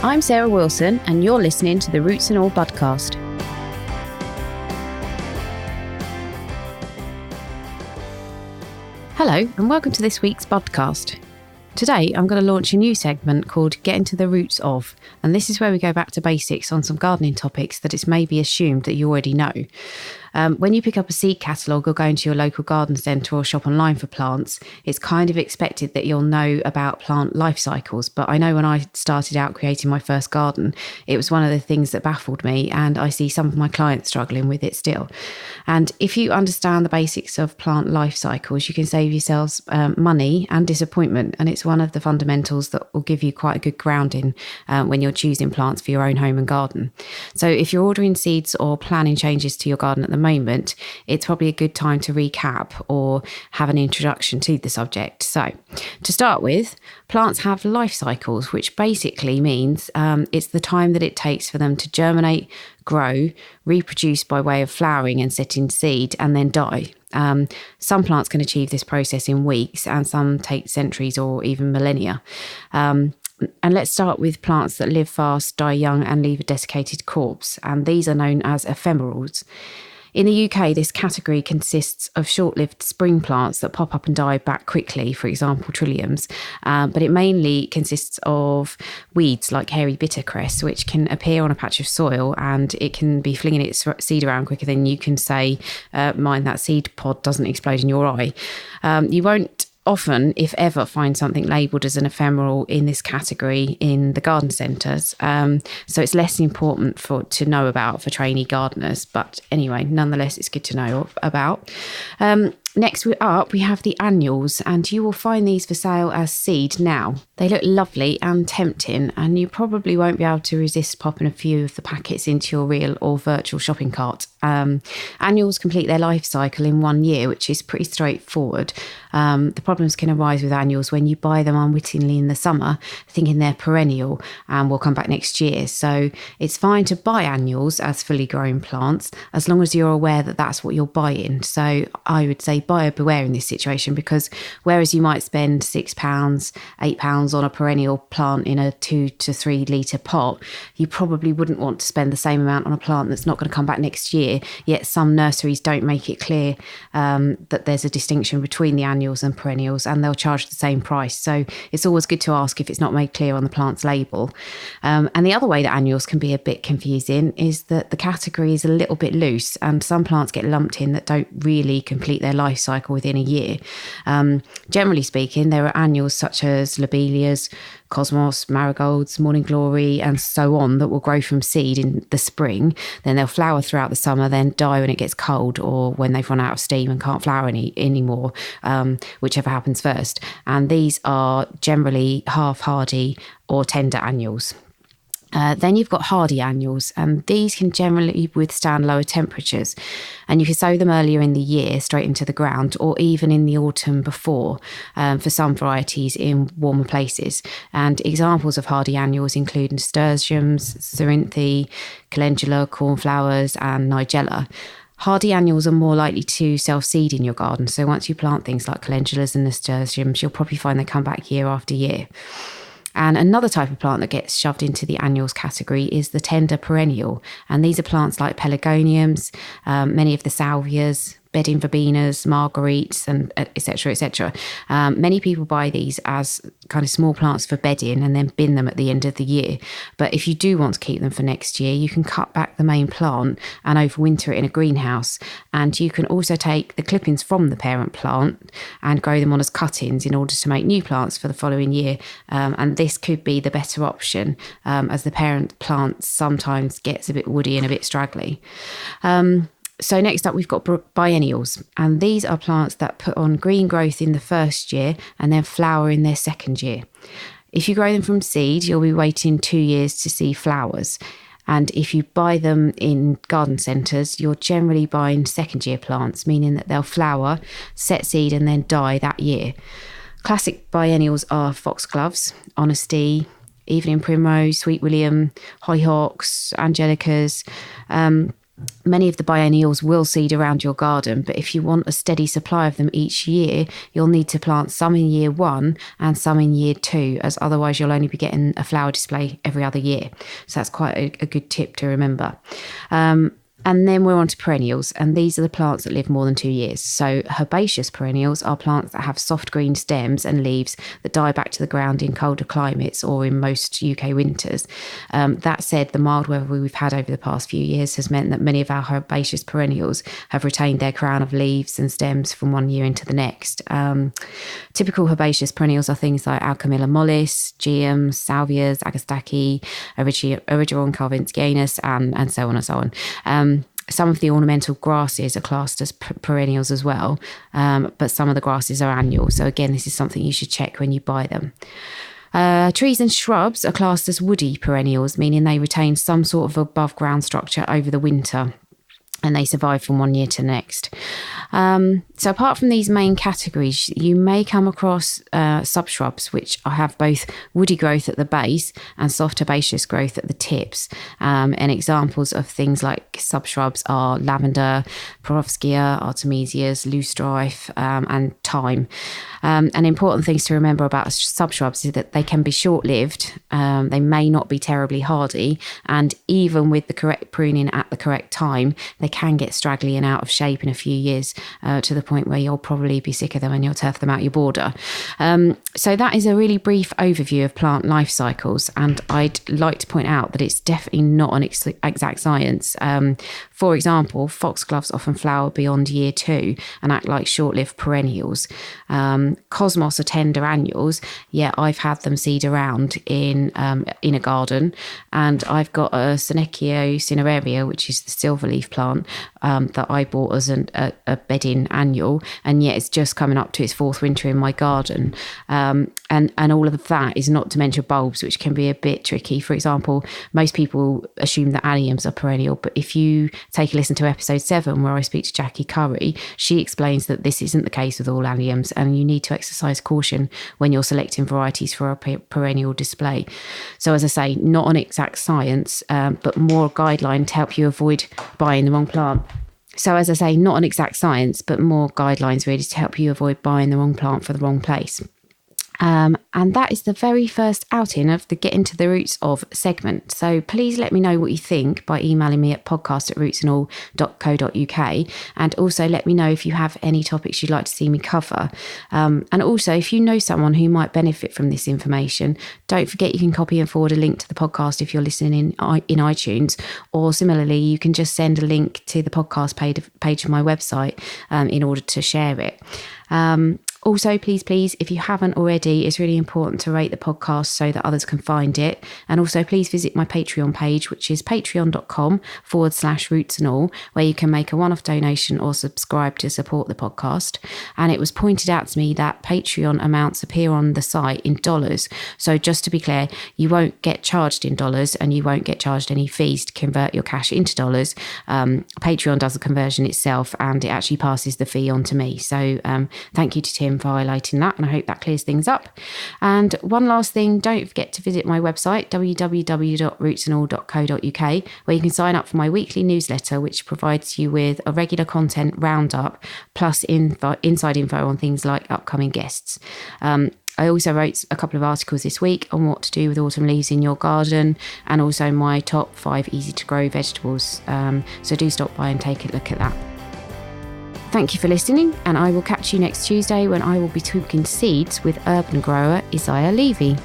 I'm Sarah Wilson, and you're listening to the Roots and All Budcast. Hello, and welcome to this week's Budcast. Today, I'm going to launch a new segment called Getting to the Roots of, and this is where we go back to basics on some gardening topics that it's maybe assumed that you already know. When you pick up a seed catalogue or go into your local garden centre or shop online for plants, it's kind of expected that you'll know about plant life cycles. But I know when I started out creating my first garden, it was one of the things that baffled me, and I see some of my clients struggling with it still. And if you understand the basics of plant life cycles, you can save yourselves money and disappointment. And it's one of the fundamentals that will give you quite a good grounding when you're choosing plants for your own home and garden. So if you're ordering seeds or planning changes to your garden at the moment, it's probably a good time to recap or have an introduction to the subject. So to start with, plants have life cycles, which basically means it's the time that it takes for them to germinate, grow, reproduce by way of flowering and setting seed, and then die. Some plants can achieve this process in weeks, and some take centuries or even millennia. And let's start with plants that live fast, die young, and leave a desiccated corpse. And these are known as ephemerals. In the UK, this category consists of short-lived spring plants that pop up and die back quickly, for example, trilliums, but it mainly consists of weeds like hairy bittercress, which can appear on a patch of soil, and it can be flinging its seed around quicker than you can say, mind that seed pod doesn't explode in your eye. You won't often, if ever, find something labelled as an ephemeral in this category in the garden centres. So it's less important to know about for trainee gardeners. But anyway, nonetheless, it's good to know about. Next up, we have the annuals, and you will find these for sale as seed now. They look lovely and tempting, and you probably won't be able to resist popping a few of the packets into your real or virtual shopping cart. Annuals complete their life cycle in 1 year, which is pretty straightforward. The problems can arise with annuals when you buy them unwittingly in the summer, thinking they're perennial and will come back next year. So it's fine to buy annuals as fully grown plants, as long as you're aware that that's what you're buying. So I would say buyer beware in this situation, because whereas you might spend £6, £8 on a perennial plant in a 2 to 3 litre pot, you probably wouldn't want to spend the same amount on a plant that's not going to come back next year. Yet some nurseries don't make it clear that there's a distinction between the annuals and perennials, and they'll charge the same price. So it's always good to ask if it's not made clear on the plant's label. And the other way that annuals can be a bit confusing is that the category is a little bit loose, and some plants get lumped in that don't really complete their life cycle within a year. Generally speaking, there are annuals such as lobelias, cosmos, marigolds, morning glory, and so on that will grow from seed in the spring. Then they'll flower throughout the summer, then die when it gets cold or when they've run out of steam and can't flower anymore, whichever happens first. And these are generally half hardy or tender annuals. Then you've got hardy annuals, and these can generally withstand lower temperatures, and you can sow them earlier in the year straight into the ground, or even in the autumn before, for some varieties in warmer places. And examples of hardy annuals include nasturtiums, cerinthe, calendula, cornflowers, and nigella. Hardy annuals are more likely to self-seed in your garden, so once you plant things like calendulas and nasturtiums, you'll probably find they come back year after year. And another type of plant that gets shoved into the annuals category is the tender perennial. And these are plants like pelargoniums, many of the salvias, bedding verbenas, marguerites, and etc., etc. Many people buy these as kind of small plants for bedding and then bin them at the end of the year. But if you do want to keep them for next year, you can cut back the main plant and overwinter it in a greenhouse. And you can also take the clippings from the parent plant and grow them on as cuttings in order to make new plants for the following year. And this could be the better option, as the parent plant sometimes gets a bit woody and a bit straggly. So next up, we've got biennials, and these are plants that put on green growth in the first year and then flower in their second year. If you grow them from seed, you'll be waiting 2 years to see flowers. And if you buy them in garden centres, you're generally buying second year plants, meaning that they'll flower, set seed, and then die that year. Classic biennials are foxgloves, honesty, evening primrose, sweet William, hollyhocks, angelicas. Many of the biennials will seed around your garden, but if you want a steady supply of them each year, you'll need to plant some in year 1 and some in year 2, as otherwise you'll only be getting a flower display every other year. So that's quite a good tip to remember. And then we're on to perennials, and these are the plants that live more than 2 years. So herbaceous perennials are plants that have soft green stems and leaves that die back to the ground in colder climates or in most UK winters. That said, the mild weather we've had over the past few years has meant that many of our herbaceous perennials have retained their crown of leaves and stems from one year into the next. Typical herbaceous perennials are things like Alchemilla mollis, geums, salvias, agastache, Erigeron carvinskianus, and so on and so on. Some of the ornamental grasses are classed as perennials as well, but some of the grasses are annual. So again, this is something you should check when you buy them. Trees and shrubs are classed as woody perennials, meaning they retain some sort of above ground structure over the winter, and they survive from one year to the next. So apart from these main categories, you may come across subshrubs, which have both woody growth at the base and soft herbaceous growth at the tips. And examples of things like subshrubs are lavender, Perovskia, Artemisias, loosestrife, and thyme. And important things to remember about subshrubs is that they can be short-lived, they may not be terribly hardy, and even with the correct pruning at the correct time, they can get straggly and out of shape in a few years, to the point where you'll probably be sick of them and you'll turf them out your border. So that is a really brief overview of plant life cycles, and I'd like to point out that it's definitely not an exact science. For example, foxgloves often flower beyond year 2 and act like short-lived perennials. Cosmos are tender annuals, yet I've had them seed around in a garden, and I've got a Senecio cineraria, which is the silverleaf plant, that I bought as a bedding annual, and yet it's just coming up to its 4th winter in my garden. And all of that is not to mention bulbs, which can be a bit tricky. For example, most people assume that alliums are perennial, but if you take a listen to episode 7 where I speak to Jackie Curry, she explains that this isn't the case with all alliums, and you need to exercise caution when you're selecting varieties for a perennial display. So as I say, not an exact science, but more a guideline to help you avoid buying the wrong plant. So as I say, not an exact science, but more guidelines really to help you avoid buying the wrong plant for the wrong place. And that is the very first outing of the Get Into the Roots of segment. So please let me know what you think by emailing me at podcast@rootsandall.co.uk, and also let me know if you have any topics you'd like to see me cover. And also, if you know someone who might benefit from this information, don't forget you can copy and forward a link to the podcast if you're listening in iTunes, or similarly, you can just send a link to the podcast page of my website in order to share it. Also, please, if you haven't already, it's really important to rate the podcast so that others can find it. And also, please visit my Patreon page, which is patreon.com/rootsandall, where you can make a one-off donation or subscribe to support the podcast. And it was pointed out to me that Patreon amounts appear on the site in dollars. So just to be clear, you won't get charged in dollars, and you won't get charged any fees to convert your cash into dollars. Patreon does the conversion itself, and it actually passes the fee on to me. So thank you to Tim for highlighting that, and I hope that clears things up. And one last thing, don't forget to visit my website www.rootsandall.co.uk, where you can sign up for my weekly newsletter, which provides you with a regular content roundup plus inside info on things like upcoming guests. I also wrote a couple of articles this week on what to do with autumn leaves in your garden, and also my top 5 easy to grow vegetables. So do stop by and take a look at that. Thank you for listening, and I will catch you next Tuesday when I will be talking seeds with urban grower Isaiah Levy.